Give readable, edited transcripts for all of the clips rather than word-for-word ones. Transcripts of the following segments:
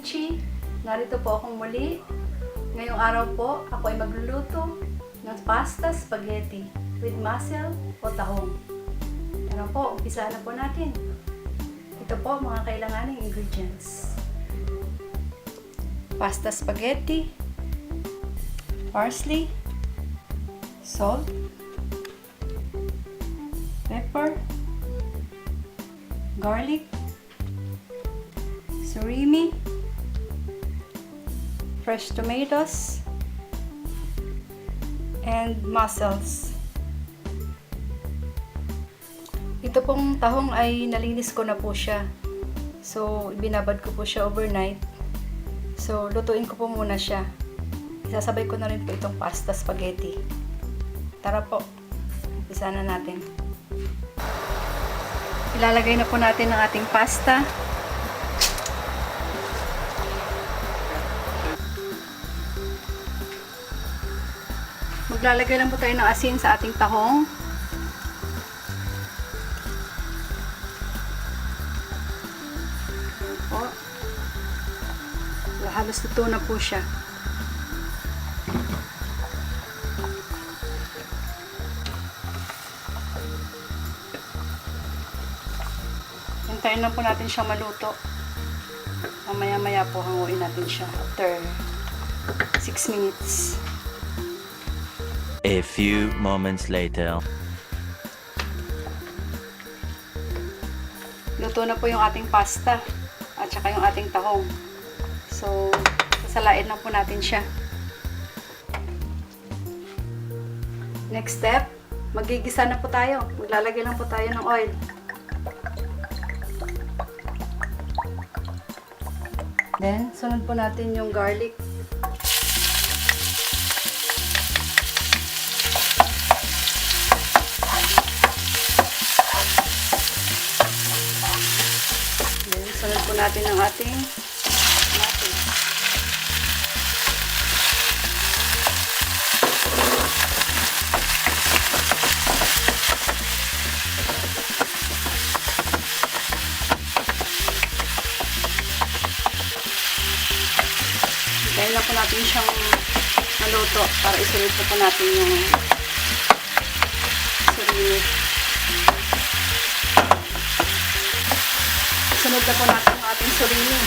Michi. Narito po akong muli. Ngayong araw po, ako ay magluluto ng pasta spaghetti with mussel o tahong. Ano po, umpisa na po natin. Ito po mga kailanganing ingredients. Pasta spaghetti, parsley, salt, pepper, garlic, surimi, fresh tomatoes, and mussels. Ito pong tahong ay nalinis ko na po siya. So, binabad ko po siya overnight. So, lutuin ko po muna siya. Isasabay ko na rin po itong pasta spaghetti. Tara po, umpisa na natin. Ilalagay na po natin ang ating pasta. Maglalagay lang po tayo ng asin sa ating tahong. Po. Halos luto na po siya. Hintayin lang po natin siyang maluto. Mamaya-maya po hanguin natin siya after 6 minutes. A few moments later. Luto na po yung ating pasta at saka yung ating tahong. So, sasalain lang po natin siya. Next step, magigisa na po tayo. Maglalagay lang po tayo ng oil. Then, sunod po natin yung garlic. Then, sunod po natin ang ating tomato. Dahil na po natin siyang maluto para isunod po natin yung surimi. Sunod na po natin yung ating surimi.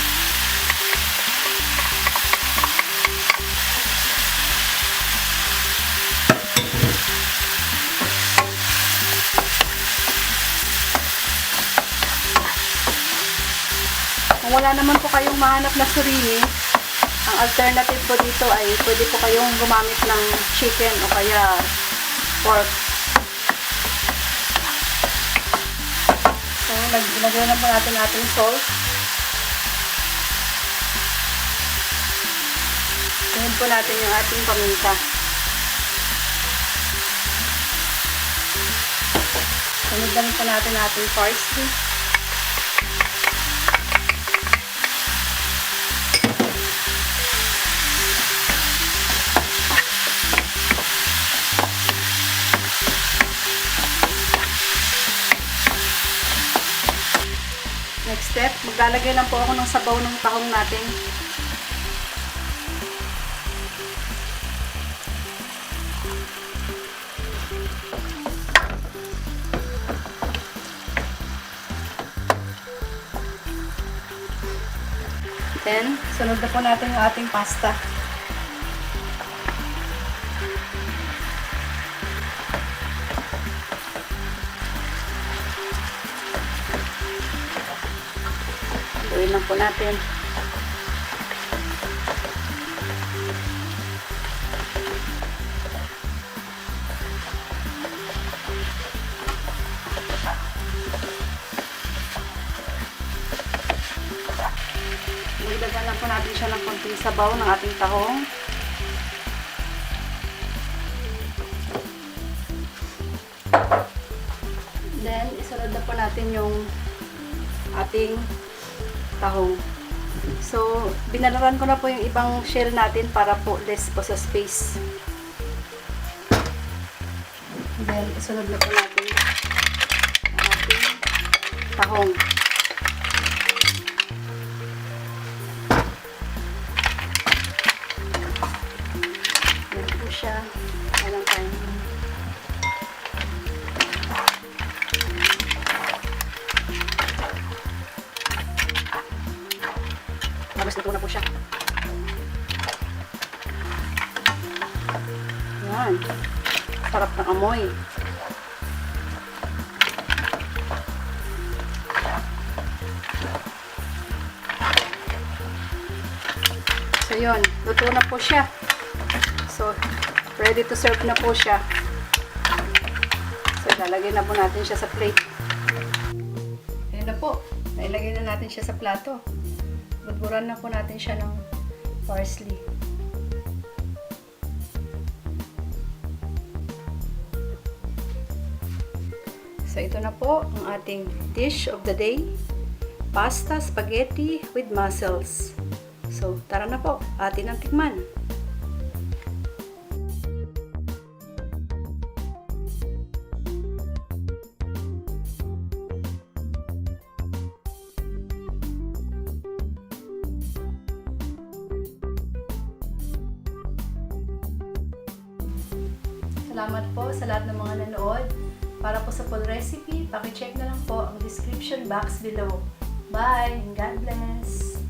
Kung wala naman po kayong mahanap na surimi, ang alternative po dito ay pwede po kayong gumamit ng chicken o kaya pork. So, ilagay na po natin ating salt. Sunod po natin yung ating paminta. Sunod na rin po natin ating parsley. Next step, maglalagay lang po ako ng sabaw ng tahong natin. Then, sunod na po natin yung ating pasta. Gawin lang po natin. Ilagyan lang po natin siya ng konting sabaw ng ating tahong. Then, isunod na po natin yung ating tahong. So, binalaran ko na po yung ibang shell natin para po less po sa space. Then, isunod na po natin ang ating tahong. siya. Walang time. Halos luto na po siya. Yan. Sarap ng amoy. So yun, luto na po siya. So, ready to serve na po siya. So, lalagay na po natin siya sa plate. Ayan na po. Nailagay na natin siya sa plato. Budburan na po natin siya ng parsley. So, ito na po ang ating dish of the day. Pasta spaghetti with mussels. So, tara na po. Atin ang tikman. Salamat po sa lahat ng mga nanood. Para po sa full recipe, paki-check na lang po ang description box below. Bye and God bless!